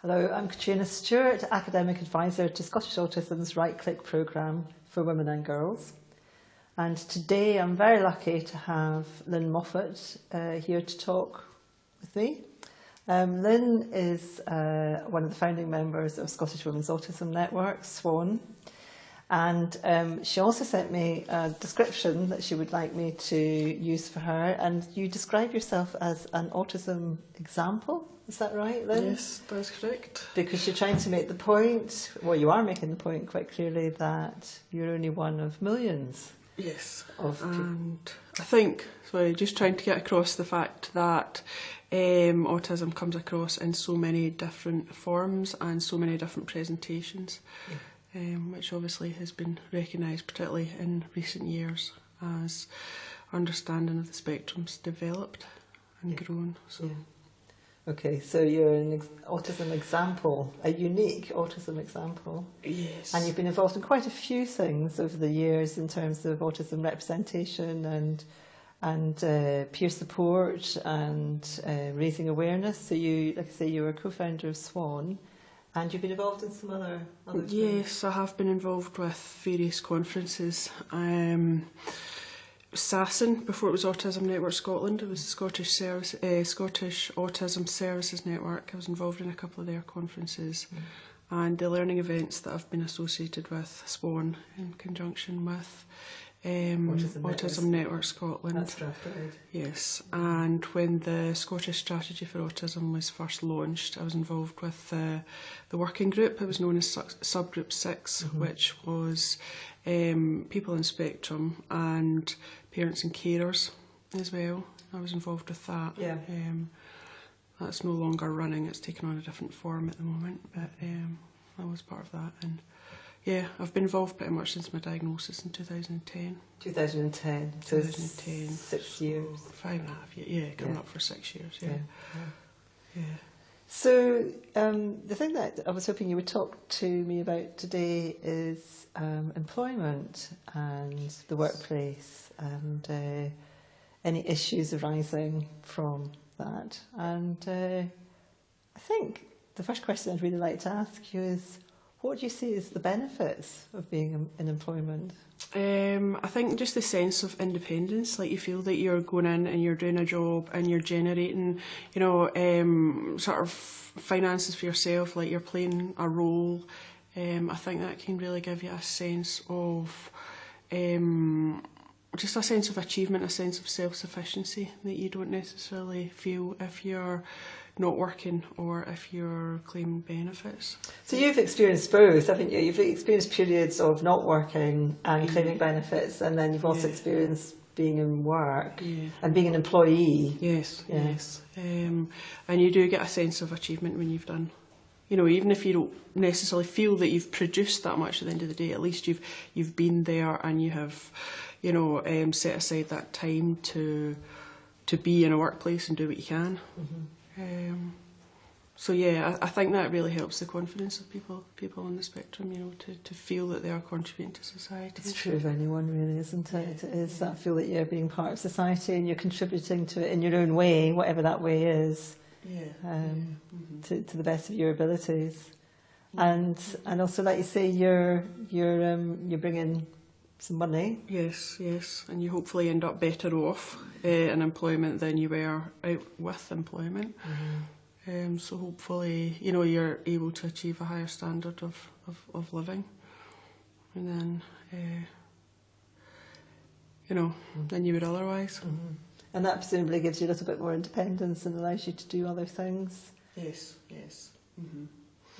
Hello, I'm Catriona Stewart, Academic Advisor to Scottish Autism's Right Click programme for women and girls. And today I'm very lucky to have Lynne Moffat here to talk with me. Lynne is one of the founding members of Scottish Women's Autism Network, SWAN. And she also sent me a description that she would like me to use for her. And you describe yourself as an autism example. Is that right, Lynne? Yes, that's correct. Because you're trying to make the point, well, you are making the point quite clearly that you're only one of millions. Yes, Of and I think, sorry, just trying to get across the fact that autism comes across in so many different forms and so many different presentations, which obviously has been recognised, particularly in recent years, as understanding of the spectrum's developed and grown. So. Yeah. Okay, so you're an autism example, a unique autism example. Yes. And you've been involved in quite a few things over the years in terms of autism representation and peer support and raising awareness. So you, like I say, you were a co-founder of SWAN, and you've been involved in some other things. Yes, I have been involved with various conferences. SASN, before it was Autism Network Scotland, it was the Scottish Autism Services Network. I was involved in a couple of their conferences, and the learning events that I've been associated with SWAN in conjunction with Autism Network Scotland. That's right. Yes, and when the Scottish Strategy for Autism was first launched, I was involved with the working group. It was known as Subgroup 6, which was people in spectrum and parents and carers as well. I was involved with that. Yeah. That's no longer running, it's taken on a different form at the moment, but I was part of that. And yeah, I've been involved pretty much since my diagnosis in 2010. 2010, so 2010. 6 years. 5.5 years, yeah, coming up for 6 years, yeah. So the thing that I was hoping you would talk to me about today is employment and the workplace and any issues arising from that. And I think the first question I'd really like to ask you is, what do you see as the benefits of being in employment? I think just the sense of independence, like you feel that you're going in and you're doing a job and you're generating, sort of finances for yourself, like you're playing a role. I think that can really give you a sense of, just a sense of achievement, a sense of self-sufficiency that you don't necessarily feel if you're not working or if you're claiming benefits. So you've experienced both, haven't you? You've experienced periods of not working and claiming benefits, and then you've also experienced being in work and being an employee. Yes. And you do get a sense of achievement when you've done, even if you don't necessarily feel that you've produced that much at the end of the day, at least you've been there and you have, set aside that time to be in a workplace and do what you can. So yeah, I think that really helps the confidence of people on the spectrum, to feel that they are contributing to society. It's true of anyone, really, isn't it? It is that feel that you're being part of society and you're contributing to it in your own way, whatever that way is, to the best of your abilities. And also, like you say, you're bringing some money. Yes, and you hopefully end up better off in employment than you were out with employment. So hopefully, you're able to achieve a higher standard of living, and then, than you would otherwise. And that presumably gives you a little bit more independence and allows you to do other things. Yes.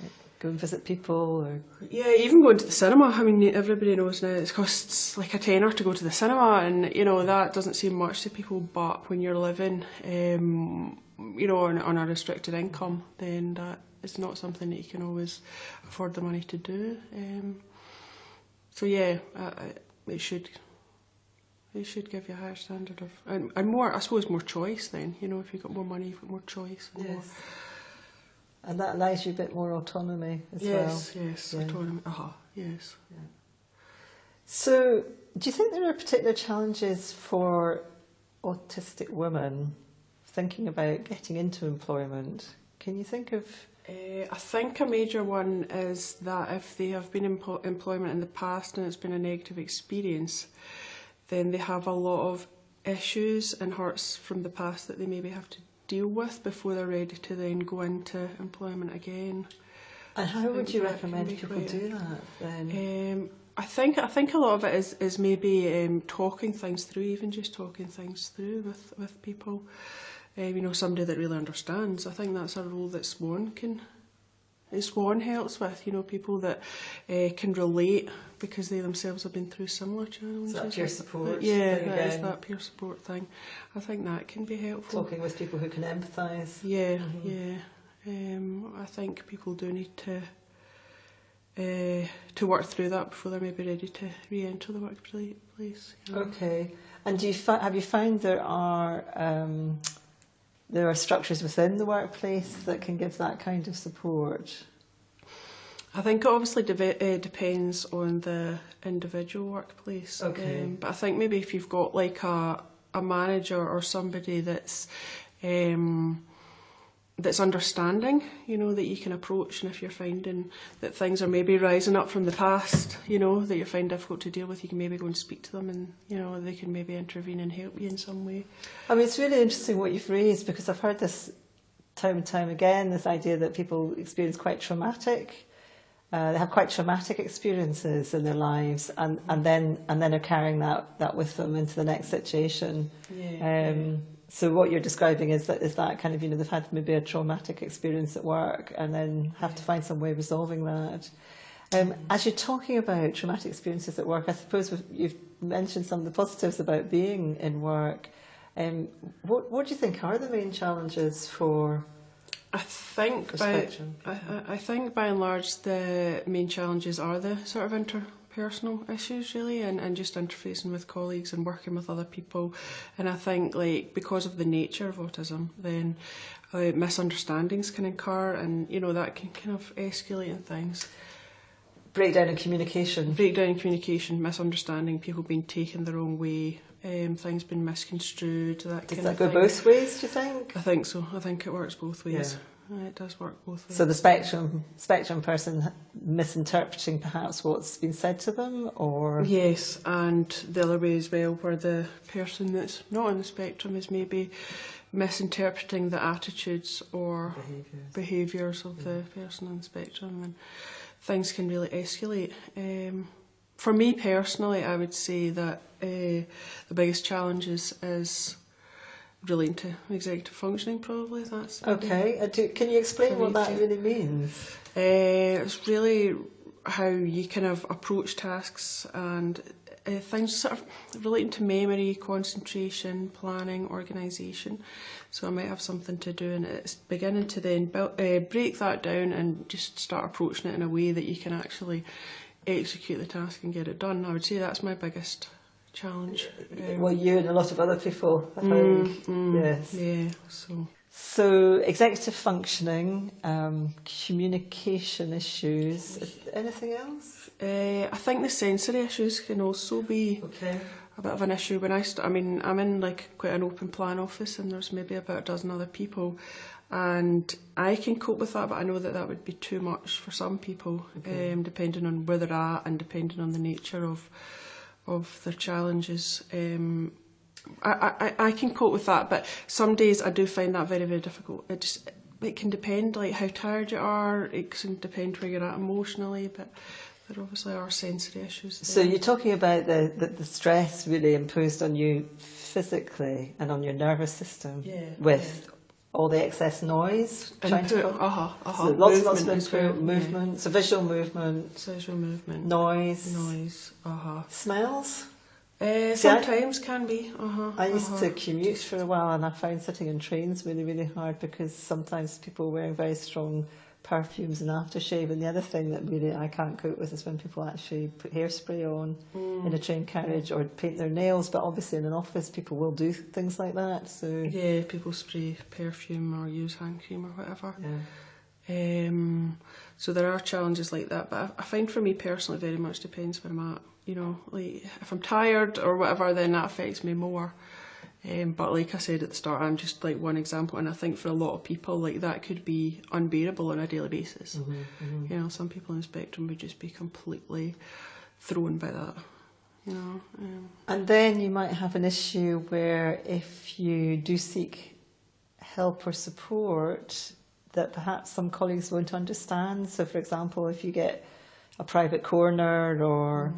Like go and visit people, or even going to the cinema. I mean, everybody knows now it costs like a tenner to go to the cinema, and that doesn't seem much to people. But when you're living, on a restricted income, then that is not something that you can always afford the money to do. So yeah, it should give you a higher standard of and more, I suppose, more choice. Then if you've got more money, you've got more choice. And more. And that allows you a bit more autonomy as well. Yes, autonomy. Yes. Yeah. So, do you think there are particular challenges for autistic women thinking about getting into employment? Can you think of I think a major one is that if they have been in employment in the past and it's been a negative experience, then they have a lot of issues and hurts from the past that they maybe have to deal with before they're ready to then go into employment again. And how would you recommend people do that then? I think a lot of it is maybe talking things through, even just talking things through with people. Somebody that really understands. I think that's a role that Swan helps with. People that can relate because they themselves have been through similar challenges. So that peer support. Yeah, that is that peer support thing. I think that can be helpful. Talking with people who can empathise. Yeah, I think people do need to work through that before they're maybe ready to re-enter the workplace. Okay, and have you found there are structures within the workplace that can give that kind of support? I think it obviously depends on the individual workplace. Okay. But I think maybe if you've got like a manager or somebody that's understanding, that you can approach, and if you're finding that things are maybe rising up from the past, that you find difficult to deal with, you can maybe go and speak to them, and they can maybe intervene and help you in some way. I mean, it's really interesting what you've raised, because I've heard this time and time again, this idea that people experience quite traumatic, they have quite traumatic experiences in their lives, and then are carrying that with them into the next situation. So what you're describing is that kind of, they've had maybe a traumatic experience at work and then have to find some way of resolving that. As you're talking about traumatic experiences at work, I suppose you've mentioned some of the positives about being in work. What do you think are the main challenges for spectrum? I think by and large the main challenges are the sort of interpersonal issues, really, and just interfacing with colleagues and working with other people. And I think, because of the nature of autism, then misunderstandings can occur, and that can kind of escalate in things. Breakdown in communication, misunderstanding, people being taken the wrong way, things being misconstrued. Does that go both ways, do you think? I think so. I think it works both ways. Yeah. It does work both ways. So the spectrum person misinterpreting perhaps what's been said to them, or? Yes, and the other way as well, where the person that's not on the spectrum is maybe misinterpreting the attitudes or behaviours of the person on the spectrum, and things can really escalate. For me personally, I would say that the biggest challenge is relating to executive functioning, probably. That's okay. Can you explain what that really means? It's really how you kind of approach tasks and things sort of relating to memory, concentration, planning, organisation. So I might have something to do, and it's beginning to then break that down and just start approaching it in a way that you can actually execute the task and get it done. I would say that's my biggest challenge. Well, you and a lot of other people, I think. Yes. Yeah. So executive functioning, communication issues. Anything else? I think the sensory issues can also be a bit of an issue. When I'm in quite an open plan office, and there's maybe about a dozen other people, and I can cope with that, but I know that would be too much for some people, depending on where they're at and depending on the nature of their challenges. I can cope with that, but some days I do find that very, very difficult. It can depend how tired you are, it can depend where you're at emotionally, but there obviously are sensory issues there. So you're talking about the stress really imposed on you physically and on your nervous system with all the excess noise. So lots of movement, so visual movement, noise, smells. Sometimes can be. I used to commute for a while, and I found sitting in trains really, really hard, because sometimes people are wearing very strong perfumes and aftershave, and the other thing that really I can't cope with is when people actually put hairspray on in a train carriage or paint their nails. But obviously in an office people will do things like that. So yeah, people spray perfume or use hand cream or whatever. So there are challenges like that, but I find for me personally very much depends where I'm at. If I'm tired or whatever, then that affects me more. But like I said at the start, I'm just like one example, and I think for a lot of people, like that could be unbearable on a daily basis. You know, some people on the spectrum would just be completely thrown by that. You know, and then you might have an issue where if you do seek help or support, that perhaps some colleagues won't understand. So, for example, if you get a private corner, or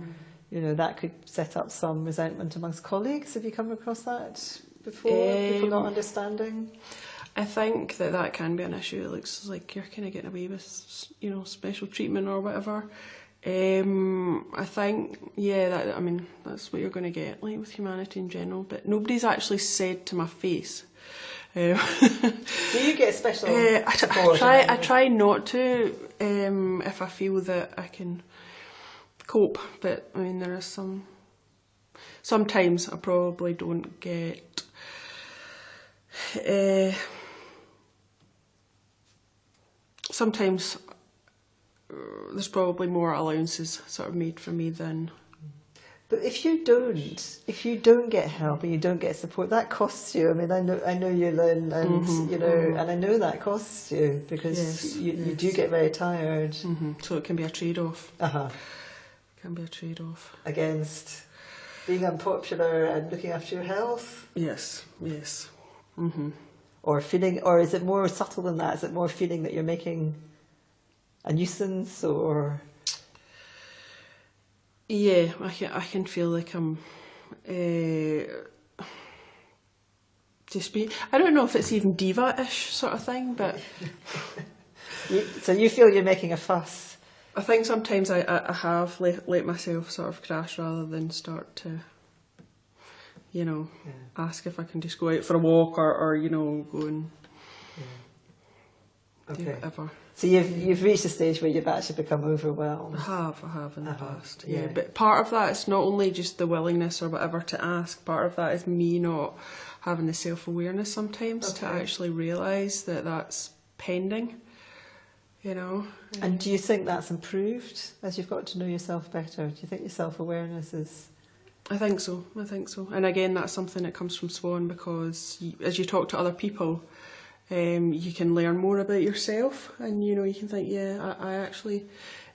you know, that could set up some resentment amongst colleagues. Have you come across that before? People not understanding. I think that can be an issue. It looks like you're kind of getting away with, you know, special treatment or whatever. I think, I mean, that's what you're going to get, like, with humanity in general. But nobody's actually said to my face. Do you get special support? I try not to, if I feel that I can cope. But I mean, there is sometimes I probably don't get. Sometimes there's probably more allowances sort of made for me than. But if you don't get help and you don't get support, that costs you. I mean, I know you, Lynne, and you know, and I know that costs you because you do get very tired. So it can be a trade-off. It can be a trade-off against being unpopular and looking after your health. Yes. Or feeling, or is it more subtle than that? Is it more feeling that you're making a nuisance, or? Yeah, I can feel like I'm just I don't know if it's even diva-ish sort of thing, but so you feel you're making a fuss. I think sometimes I have let myself sort of crash rather than start to, you know, ask if I can just go out for a walk or you know, go and do whatever. So you've reached a stage where you've actually become overwhelmed. I have in the past, yeah. But part of that is not only just the willingness or whatever to ask, part of that is me not having the self-awareness sometimes to actually realise that that's pending, you know. And do you think that's improved as you've got to know yourself better? Do you think your self-awareness is... I think so. And again, that's something that comes from Swan, because as you talk to other people, you can learn more about yourself, and you know, you can think, I actually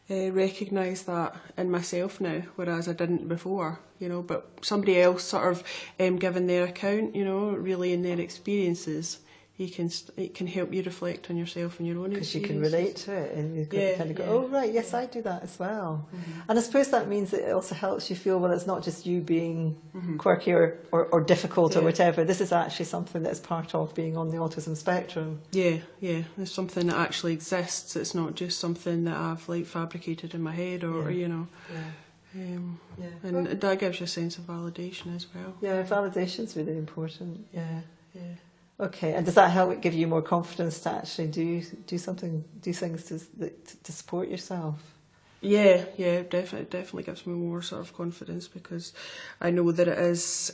recognise that in myself now, whereas I didn't before, you know. But somebody else sort of giving their account, you know, really in their experiences, it can help you reflect on yourself and your own experiences. Because you can relate to it, and you can kind of go, oh right, yes, I do that as well. And I suppose that means that it also helps you feel, well, it's not just you being quirky or difficult or whatever. This is actually something that's part of being on the autism spectrum. Yeah, there's something that actually exists. It's not just something that I've like fabricated in my head or you know. And that gives you a sense of validation as well. Yeah, validation's really important. Yeah. Okay, and does that help give you more confidence to actually do things to support yourself? Yeah, definitely gives me more sort of confidence, because I know that it is,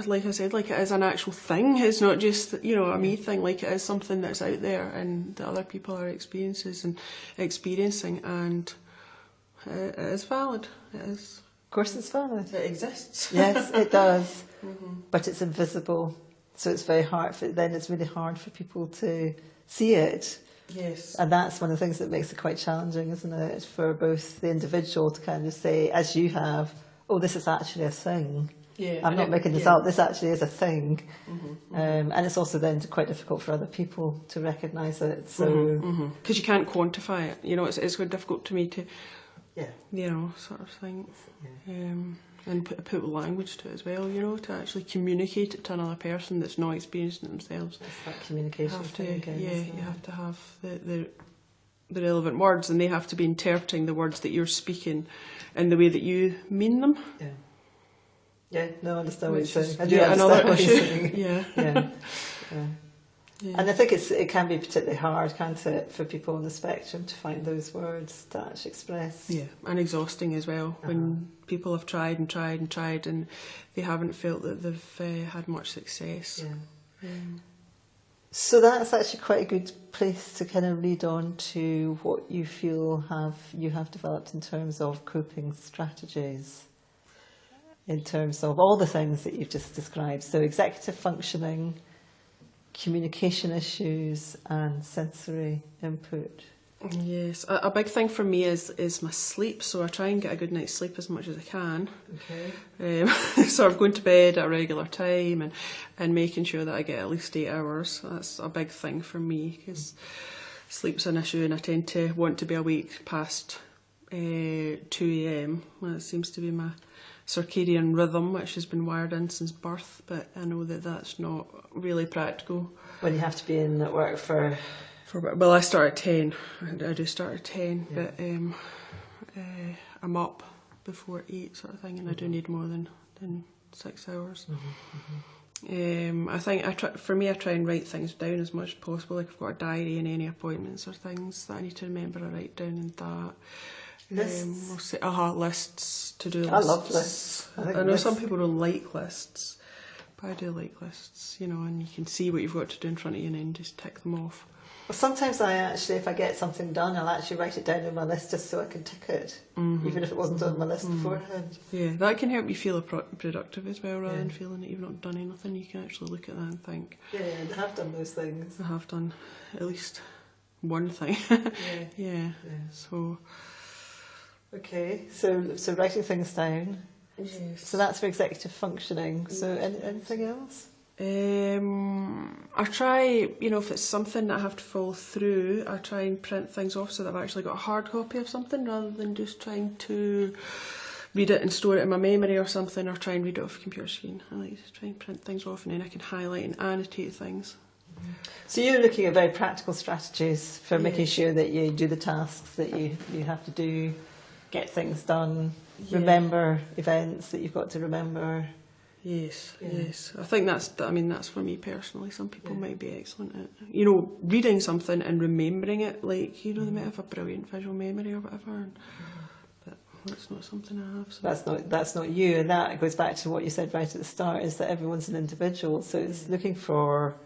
like I said, like it is an actual thing. It's not just, you know, a me thing. Like it is something that's out there and that other people are experiencing, and it is valid. It is. Of course it's valid. It exists. Yes, it does. But it's invisible. So it's very hard it's really hard for people to see it. Yes. And that's one of the things that makes it quite challenging, isn't it? For both the individual to kind of say, as you have, oh, this is actually a thing. Yeah. I'm not making this up, this actually is a thing. And it's also then quite difficult for other people to recognise it. So because you can't quantify it. You know, it's quite difficult to me to you know, sort of thing. And put language to it as well, you know, to actually communicate it to another person that's not experiencing it themselves. It's that communication thing again. You have to have the relevant words, and they have to be interpreting the words that you're speaking in the way that you mean them. Yeah, no, I understand what you're saying. I do understand what you're saying. Yeah. And I think it can be particularly hard, can't it, for people on the spectrum to find those words to actually express. Yeah, and exhausting as well, when people have tried and they haven't felt that they've had much success. So that's actually quite a good place to kind of lead on to what you feel you have developed in terms of coping strategies. in terms of all the things that you've just described. So executive functioning, communication issues and sensory input. Yes, a big thing for me is my sleep, so I try and get a good night's sleep as much as I can. Okay. So I'm going to bed at a regular time and making sure that I get at least 8 hours. That's a big thing for me, because sleep's an issue and I tend to want to be awake past 2 AM. Well, it seems to be my circadian rhythm, which has been wired in since birth, but I know that that's not really practical. When you have to be in at work for... Well, I start at 10. I do start at 10, Yeah. but I'm up before 8 sort of thing, and I do need more than 6 hours. I think I try and write things down as much as possible. Like, if I've got a diary and any appointments or things that I need to remember, I write down in that. Lists? Lists, to-do lists. I love lists. I know some people don't like lists, but I do like lists, and you can see what you've got to do in front of you and then just tick them off. Well, sometimes I actually, if I get something done, I'll actually write it down on my list just so I can tick it, even if it wasn't on my list beforehand. Yeah, that can help you feel productive as well, rather than feeling that you've not done anything. You can actually look at that and think, Yeah, I have done those things. I have done at least one thing. Yeah. So. Okay, so writing things down. Yes. So that's for executive functioning. So anything else? I try, if it's something that I have to follow through, I try and print things off so that I've actually got a hard copy of something, rather than just trying to read it and store it in my memory or something, or try and read it off a computer screen. I like to try and print things off, and then I can highlight and annotate things. So you're looking at very practical strategies for making sure that you do the tasks that you have to do, get things done, remember events that you've got to remember. Yes. I think that's for me personally. Some people might be excellent at, reading something and remembering it. Like, they might have a brilliant visual memory or whatever. But that's not something I have. So. That's not you, and that goes back to what you said right at the start, is that everyone's an individual. So it's looking for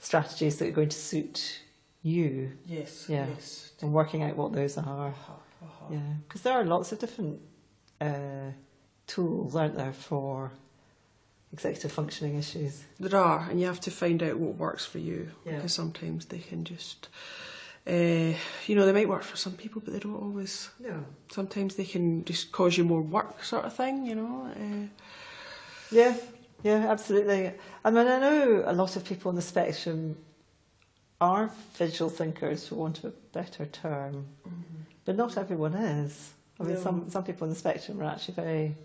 strategies that are going to suit you. Yes. And working out what those are. Yeah, because there are lots of different tools, aren't there, for executive functioning issues. There are, and you have to find out what works for you, because sometimes they can just, they might work for some people, but they don't always. No. Sometimes they can just cause you more work, sort of thing, Yeah, absolutely. I mean, I know a lot of people on the spectrum are visual thinkers, for want of a better term, but not everyone is. I mean, some people on the spectrum are actually very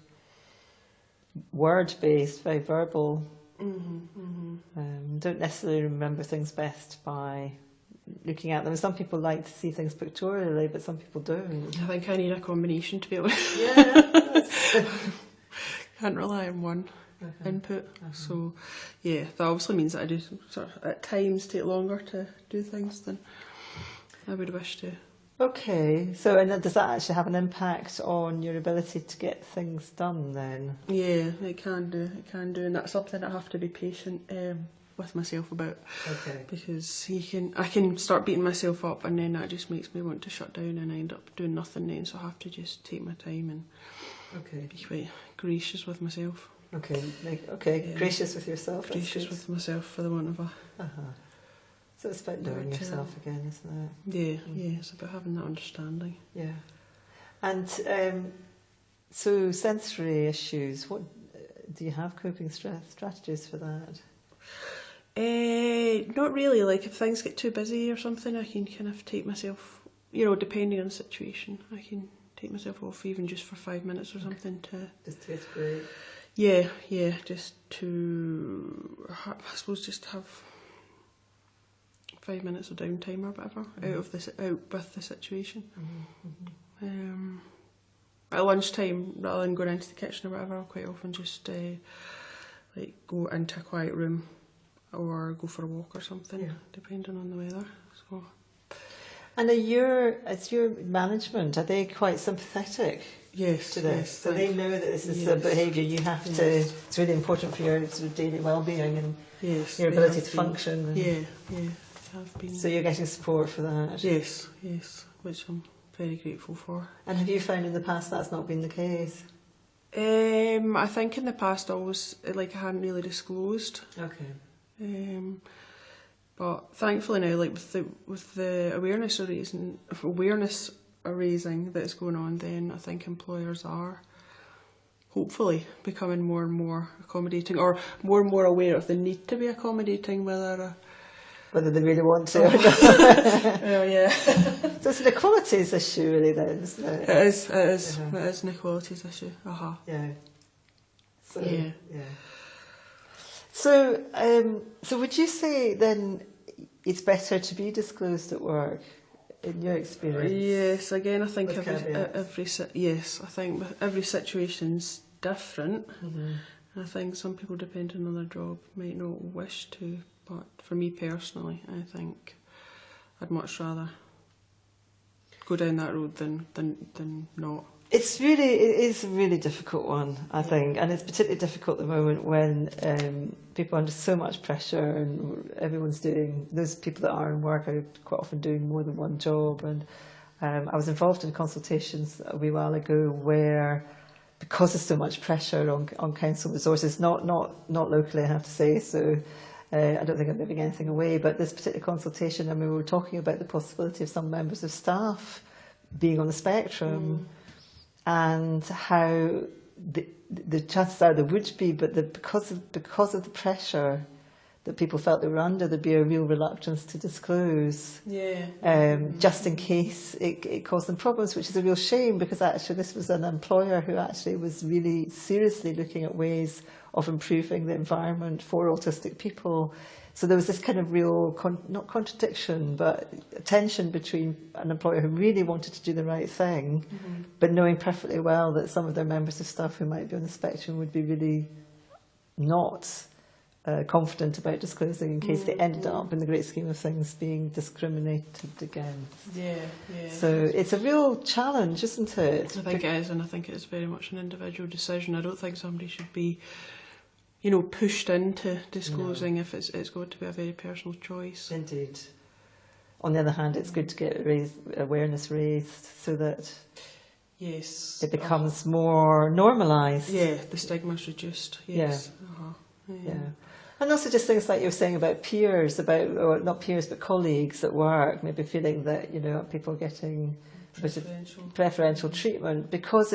word-based, very verbal. Don't necessarily remember things best by looking at them. Some people like to see things pictorially, but some people don't. I think I need a combination to be able to. Yeah. Can't rely on one input. So, that obviously means that I do sort of at times take longer to do things than I would wish to. Okay, so and does that actually have an impact on your ability to get things done then? Yeah, it can do, and that's something I have to be patient with myself about. Okay. Because I can start beating myself up, and then that just makes me want to shut down and end up doing nothing then, so I have to just take my time and be quite gracious with myself. Okay, gracious with yourself. Gracious with myself, for the want of a... So it's about knowing yourself again, isn't it? Yeah, it's about having that understanding. Yeah. And so sensory issues, what do you have coping strategies for that? Not really. Like, if things get too busy or something, I can kind of take myself, depending on the situation, I can take myself off even just for 5 minutes or something to... Just to get a break? Yeah, just to, I suppose, just have 5 minutes of downtime or whatever, out with the situation. At lunchtime, rather than going into the kitchen or whatever, I'll quite often just go into a quiet room or go for a walk or something, depending on the weather. So. And is your management, are they quite sympathetic to this? Yes, so they know that this is a behaviour you have to, it's really important for your sort of daily well-being and your ability to function. And have been. So you're getting support for that? Yes, which I'm very grateful for. And have you found in the past that's not been the case? I think in the past I hadn't really disclosed. Okay. But thankfully now, with the awareness raising that is going on, then I think employers are hopefully becoming more and more accommodating, or more and more aware of the need to be accommodating, whether they really want to. Oh yeah. So it's an equalities issue, really, then, isn't it? It is. It is an equalities issue. Yeah. So, yeah. So would you say then it's better to be disclosed at work, in your experience? Yes. Again, I think I think every situation's different. Mm-hmm. I think some people, depending on their job, might not wish to. But for me personally, I think I'd much rather go down that road than not. It is a really difficult one, I think, and it's particularly difficult at the moment when people are under so much pressure and those people that are in work are quite often doing more than one job. And I was involved in consultations a wee while ago where, because of so much pressure on council resources, not locally, I have to say, so I don't think I'm giving anything away, but this particular consultation, we were talking about the possibility of some members of staff being on the spectrum. And how the chances are there would be, but because of the pressure that people felt they were under, there'd be a real reluctance to disclose. Just in case it caused them problems, which is a real shame, because actually this was an employer who actually was really seriously looking at ways of improving the environment for autistic people. So there was this kind of real, not contradiction, but tension between an employer who really wanted to do the right thing, but knowing perfectly well that some of their members of staff who might be on the spectrum would be really not confident about disclosing in case they ended up, in the great scheme of things, being discriminated against. So it's a real challenge, isn't it? I think it is, and I think it is very much an individual decision. I don't think somebody should be pushed into disclosing if it's going to be a very personal choice. Indeed. On the other hand, it's good to get awareness raised so that it becomes more normalised. Yeah, the stigma's reduced. Yes. And also just things like you were saying about peers, or not peers but colleagues at work, maybe feeling that people are getting preferential treatment because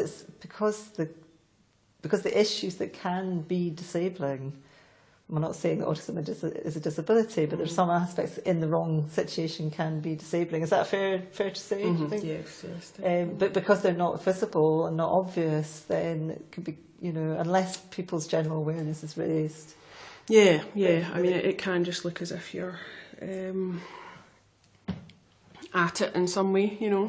the issues that can be disabling. I'm not saying that autism is a disability, but there's some aspects in the wrong situation can be disabling. Is that fair to say? Do you think? Yes. But because they're not visible and not obvious, then it could be, unless people's general awareness is raised. Yeah. I mean, it can just look as if you're at it in some way, Yeah.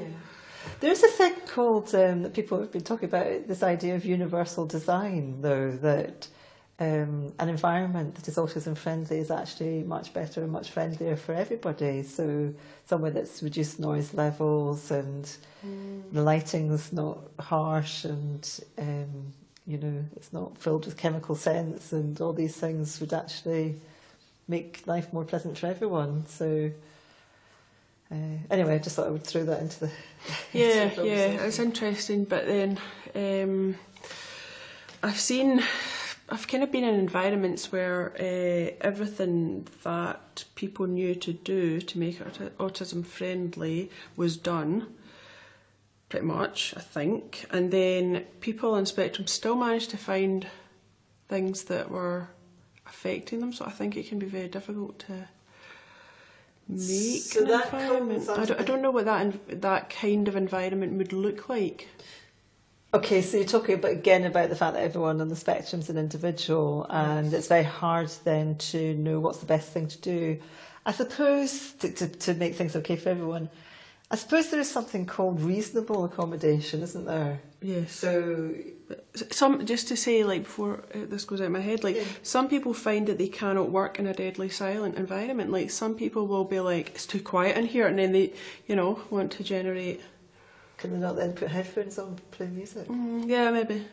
There's a thing called, that people have been talking about, this idea of universal design, though, that an environment that is autism friendly is actually much better and much friendlier for everybody. So somewhere that's reduced noise levels and the lighting's not harsh and it's not filled with chemical scents, and all these things would actually make life more pleasant for everyone. So anyway, I just thought I would throw that into the it's interesting. But then I've kind of been in environments where everything that people knew to do to make it autism friendly was done, pretty much, I think. And then people on spectrum still managed to find things that were affecting them. So I think it can be very difficult to make an environment. I don't know what that kind of environment would look like. Okay, so you're talking about the fact that everyone on the spectrum is an individual, and it's very hard then to know what's the best thing to do. I suppose to make things okay for everyone, I suppose there is something called reasonable accommodation, isn't there? Yes. So just to say, before this goes out of my head, some people find that they cannot work in a deadly silent environment. Like, some people will be like, it's too quiet in here, and then they, want to generate. Can they not then put headphones on and play music? Yeah, maybe.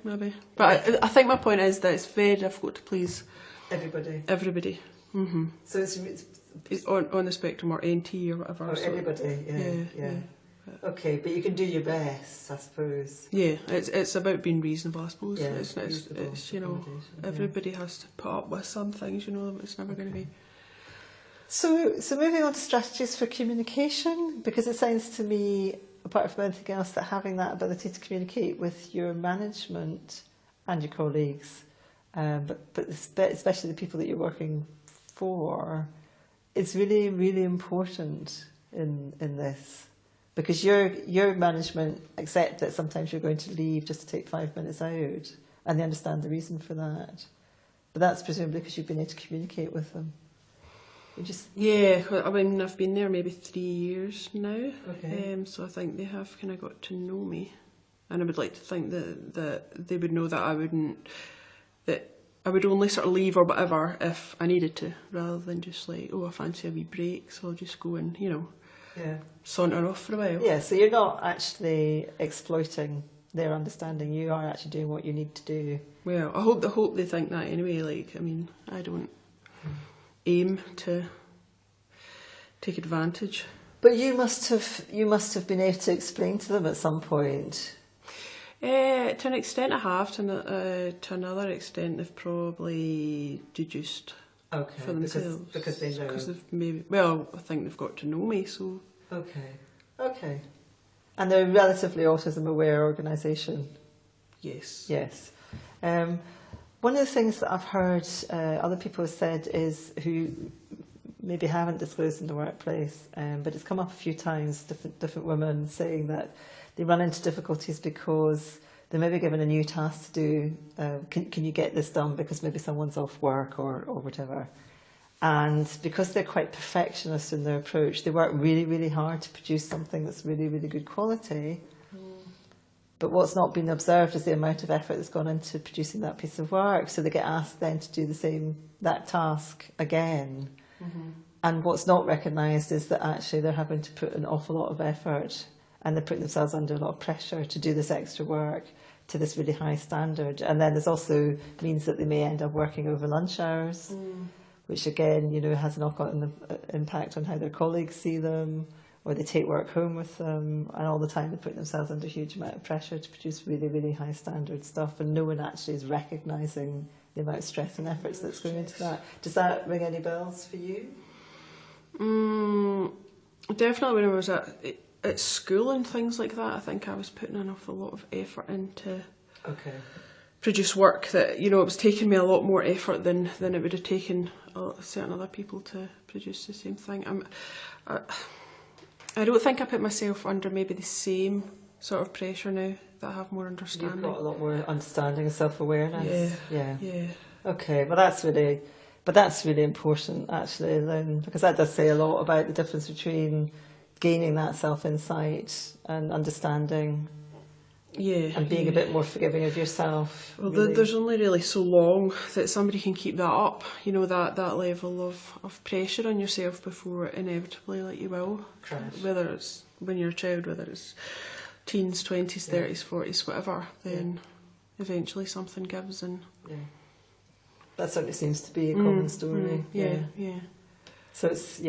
But I think my point is that it's very difficult to please everybody. So it's on the spectrum, or NT or whatever. Or anybody, yeah. Okay, but you can do your best, I suppose. Yeah, it's about being reasonable, I suppose. Yeah, It's you know, everybody has to put up with some things, you know, it's never going to be. So moving on to strategies for communication, because it sounds to me, apart from anything else, that having that ability to communicate with your management and your colleagues, but especially the people that you're working for, is really, really important in this. Because your management accept that sometimes you're going to leave just to take 5 minutes out, and they understand the reason for that. But that's presumably because you've been able to communicate with them. Yeah, I mean, I've been there maybe 3 years now, Okay. so I think they have kind of got to know me, and I would like to think that they would know that I would only sort of leave or whatever if I needed to, rather than just like, oh, I fancy a wee break, so I'll just go and, you know, saunter off for a while. Yeah, so you're not actually exploiting their understanding, you are actually doing what you need to do. Well, I hope they think that anyway. Like, I mean, I don't aim to take advantage. But you must have been able to explain to them at some point. To an extent I have, to another extent they've probably deduced for themselves. Because they know. Because they've maybe, well, I think they've got to know me, so. Okay. And they're a relatively autism aware organisation. Yes. Yes. One of the things that I've heard other people have said is, who maybe haven't disclosed in the workplace, but it's come up a few times, different women saying that they run into difficulties because they may be given a new task to do. Can you get this done because maybe someone's off work or whatever. And because they're quite perfectionist in their approach, they work really, really hard to produce something that's really, really good quality. But what's not been observed is the amount of effort that's gone into producing that piece of work. So they get asked then to do that task again. Mm-hmm. And what's not recognised is that actually they're having to put an awful lot of effort, and they're putting themselves under a lot of pressure to do this extra work to this really high standard. And then there's also means that they may end up working over lunch hours, which again, you know, has a knock-on impact on how their colleagues see them, or they take work home with them, and all the time they're putting themselves under a huge amount of pressure to produce really, really high standard stuff, and no one actually is recognising the amount of stress and efforts that's going into that. Does that ring any bells for you? Definitely when I was at school and things like that, I think I was putting an awful lot of effort into produce work that, you know, it was taking me a lot more effort than it would have taken certain other people to produce the same thing. I don't think I put myself under maybe the same sort of pressure now that I have more understanding. You've got a lot more understanding and self-awareness. Yeah. Okay, well that's really important actually, Lynne, because that does say a lot about the difference between gaining that self-insight and understanding. And being a bit more forgiving of yourself. Well, really. There's only really so long that somebody can keep that up, you know, that level of pressure on yourself before it inevitably, like, you will. Crash. Whether it's when you're a child, whether it's teens, 20s, 30s, 40s, whatever, then eventually something gives. And that certainly seems to be a common story. Yeah. So it's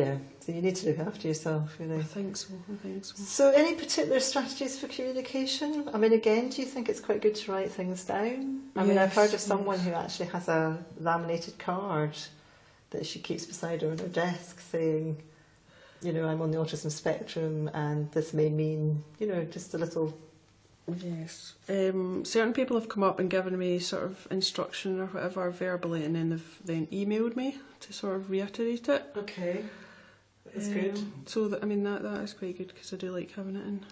so you need to look after yourself, really. I think so. So any particular strategies for communication? I mean, again, do you think it's quite good to write things down? I mean, I've heard of someone who actually has a laminated card that she keeps beside her on her desk saying, you know, I'm on the autism spectrum and this may mean, you know, just a little. Yes. Certain people have come up and given me sort of instruction or whatever verbally, and then they've then emailed me to sort of reiterate it. Okay, that's good. So that, I mean, that is quite good, because I do like having it in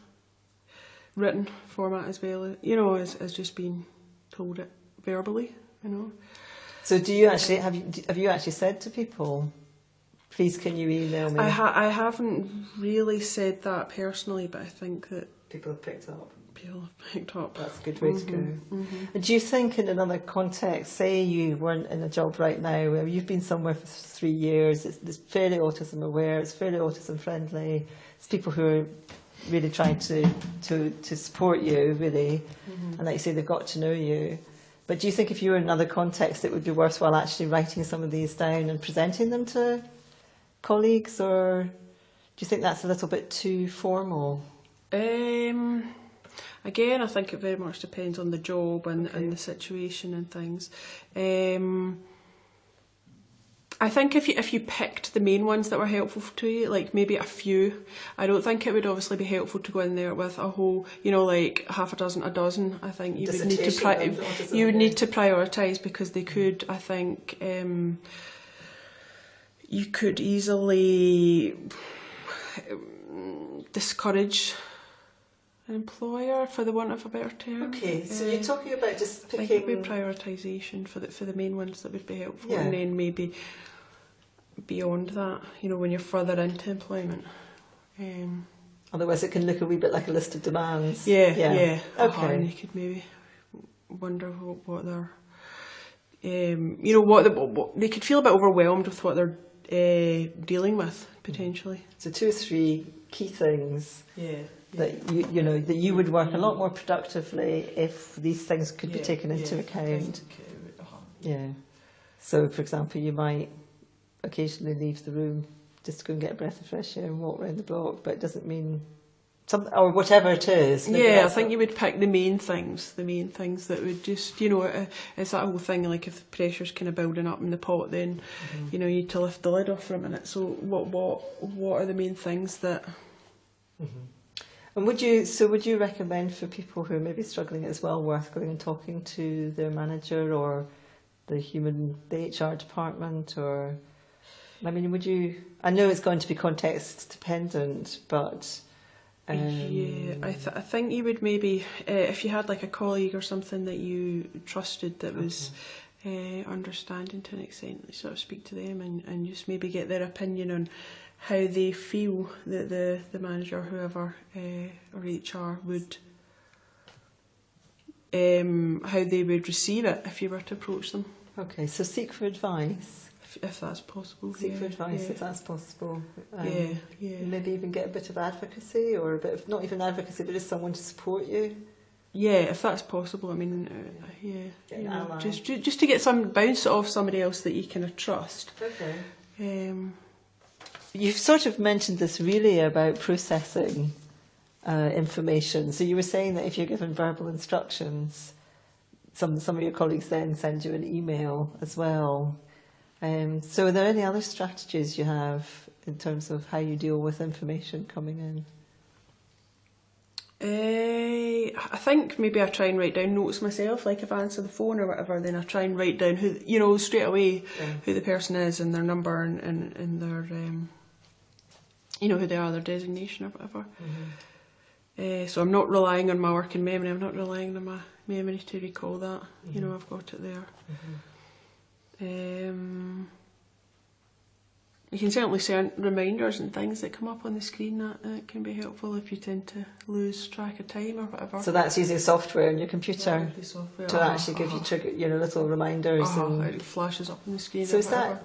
written format as well, you know, as just being told it verbally, you know. So do you actually have you actually said to people, please can you email me? I haven't really said that personally, but I think that people have picked up. That's a good way to go. And do you think in another context, say you weren't in a job right now where you've been somewhere for 3 years, it's fairly autism aware, it's fairly autism friendly, it's people who are really trying to support you, really, and like you say, they've got to know you. But do you think if you were in another context it would be worthwhile actually writing some of these down and presenting them to colleagues, or do you think that's a little bit too formal? Again, I think it very much depends on the job and the situation and things. I think if you picked the main ones that were helpful to you, like maybe a few, I don't think it would obviously be helpful to go in there with a whole, like half a dozen. I think you would need to prioritise, because they could, I think, you could easily discourage an employer, for the want of a better term. Okay, so you're talking about just picking... I think it would be prioritisation for the main ones that would be helpful, and then maybe beyond that, when you're further into employment. Otherwise it can look a wee bit like a list of demands. Yeah. Okay. And you could maybe wonder what they're... what they could feel a bit overwhelmed with what they're dealing with, potentially. So 2 or 3 key things that you would work a lot more productively if these things could be taken into account. Yeah. So, for example, you might occasionally leave the room just to go and get a breath of fresh air and walk around the block, but it doesn't mean or whatever it is. I think you would pick the main things that would just, it's that whole thing, like if the pressure's kind of building up in the pot, then, you need to lift the lid off for a minute. So what are the main things that... And would you recommend for people who are maybe struggling as well, worth going and talking to their manager or the HR department, or... I mean, I know it's going to be context dependent, but... I think you would maybe, if you had like a colleague or something that you trusted that was understanding to an extent, sort of speak to them and just maybe get their opinion on how they feel that the manager, whoever, or HR would, how they would receive it if you were to approach them. Okay, so seek for advice. If that's possible. Seek for advice if that's possible. Maybe even get a bit of advocacy, or a bit of, not even advocacy, but just someone to support you. Yeah, if that's possible. I mean, just to get some bounce off somebody else that you kind of trust. Okay. You've sort of mentioned this really about processing information. So you were saying that if you're given verbal instructions, some of your colleagues then send you an email as well. So are there any other strategies you have in terms of how you deal with information coming in? I think maybe I try and write down notes myself, like if I answer the phone or whatever, then I try and write down who, straight away, who the person is and their number and their, who they are, their designation or whatever. So I'm not relying on my working memory, I'm not relying on my memory to recall that, I've got it there. You can certainly send reminders and things that come up on the screen that can be helpful if you tend to lose track of time or whatever. So that's using software on your computer to actually give you trigger, little reminders. It flashes up on the screen. So is that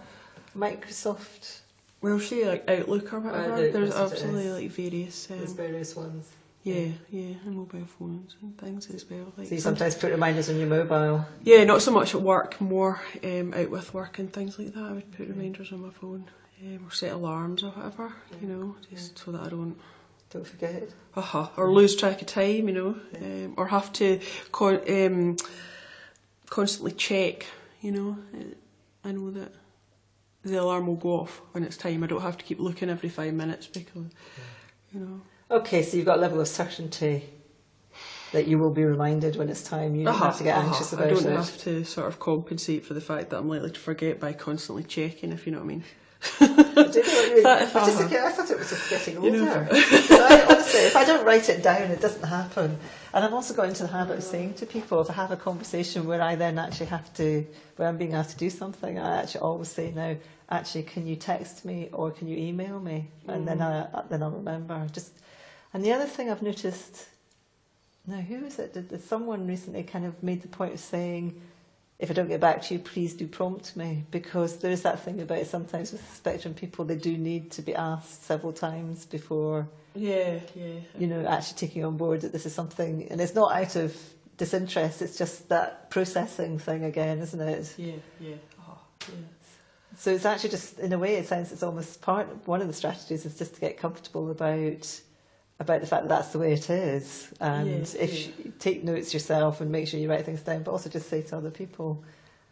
Microsoft? Well, say like Outlook or whatever. There's absolutely like various. There's various ones. Yeah, and mobile phones and things as well. Like so you sometimes put reminders on your mobile? Yeah, not so much at work, more out with work and things like that. I would put reminders on my phone, or set alarms or whatever, just so that I don't forget. Or lose track of time, or have to constantly check, I know that the alarm will go off when it's time. I don't have to keep looking every 5 minutes because, Okay, so you've got a level of certainty that you will be reminded when it's time. You don't have to get anxious about it. I don't have to sort of compensate for the fact that I'm likely to forget by constantly checking, if you know what I mean. I thought it was just getting older. Honestly, if I don't write it down, it doesn't happen. And I've also got into the habit of saying to people, if I have a conversation where I then actually where I'm being asked to do something, I actually always say now, actually, can you text me or can you email me? And then I'll remember. And the other thing I've noticed, now who is it? Did someone recently kind of made the point of saying, if I don't get back to you, please do prompt me, because there is that thing about it sometimes with spectrum people, they do need to be asked several times before, actually taking on board that this is something, and it's not out of disinterest, it's just that processing thing again, isn't it? Yeah. So it's actually just, in a way, it sounds it's almost one of the strategies is just to get comfortable about about the fact that that's the way it is, and if you take notes yourself and make sure you write things down, but also just say to other people,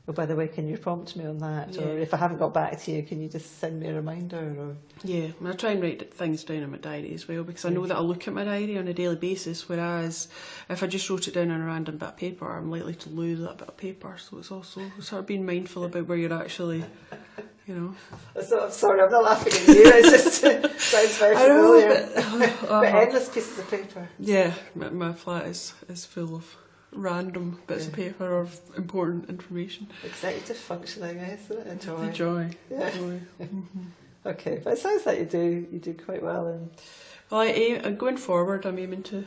oh, by the way, can you prompt me on that? Or if I haven't got back to you, can you just send me a reminder? Or I try and write things down in my diary as well, because I know that I look at my diary on a daily basis, whereas if I just wrote it down on a random bit of paper, I'm likely to lose that bit of paper. So it's also sort of being mindful about where you're actually, you know. I'm sorry, I'm not laughing at you, it's just sounds very familiar. But endless pieces of paper. Yeah, my flat is full of random bits of paper of important information. Executive functioning, isn't it? Enjoy. The joy. Yeah. The joy. Okay, but it sounds like you do quite well. And well, going forward, I'm aiming to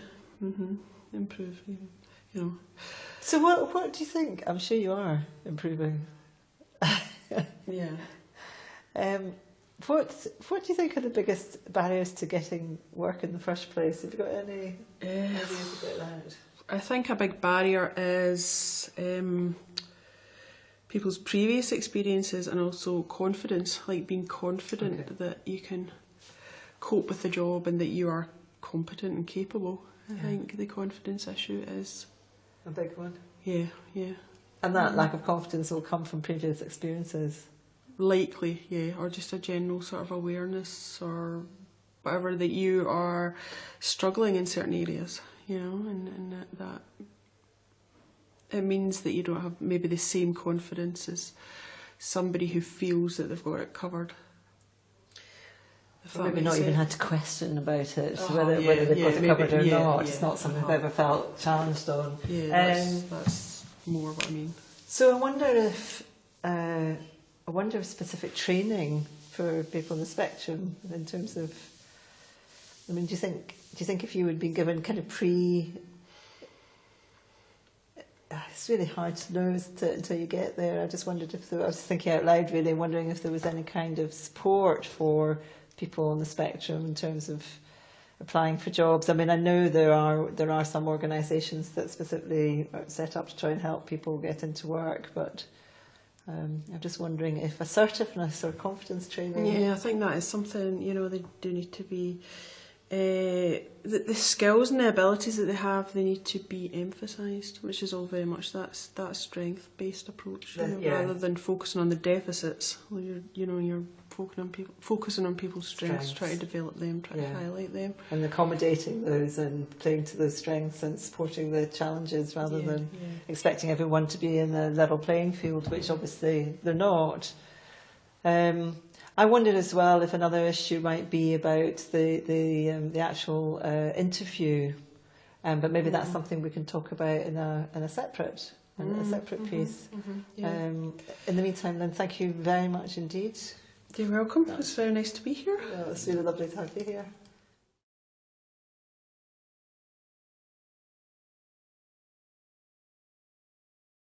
improve. You know. So what do you think? I'm sure you are improving. Yeah. What do you think are the biggest barriers to getting work in the first place? Have you got any ideas about that? I think a big barrier is people's previous experiences and also confidence, like being confident that you can cope with the job and that you are competent and capable. I think the confidence issue is a big one. Yeah. And that lack of confidence will come from previous experiences? Likely, yeah, or just a general sort of awareness or whatever, that you are struggling in certain areas, you know, and that it means that you don't have maybe the same confidence as somebody who feels that they've got it covered. Maybe not even had to question about it, whether they've got it covered or not. It's not something they've ever felt challenged on. Yeah, that's more what I mean. So I wonder if specific training for people on the spectrum, in terms of, I mean, do you think if you would be given kind of it's really hard to know until you get there. I just wondered I was thinking out loud really, wondering if there was any kind of support for people on the spectrum in terms of applying for jobs. I mean, I know there are some organisations that specifically are set up to try and help people get into work, but I'm just wondering if assertiveness or confidence training. Yeah, I think that is something, you know, they do need to be. The skills and the abilities that they have, they need to be emphasised, which is all very much that strength-based approach, rather than focusing on the deficits. You're focusing on people's strengths, trying to develop them, trying to highlight them, and accommodating those and playing to those strengths and supporting the challenges, rather than expecting everyone to be in a level playing field, which obviously they're not. I wondered as well if another issue might be about the actual interview, but maybe that's something we can talk about in a separate piece. In the meantime, Lynne, thank you very much indeed. You're welcome. It's very nice to be here. Well, it's really lovely to have you here.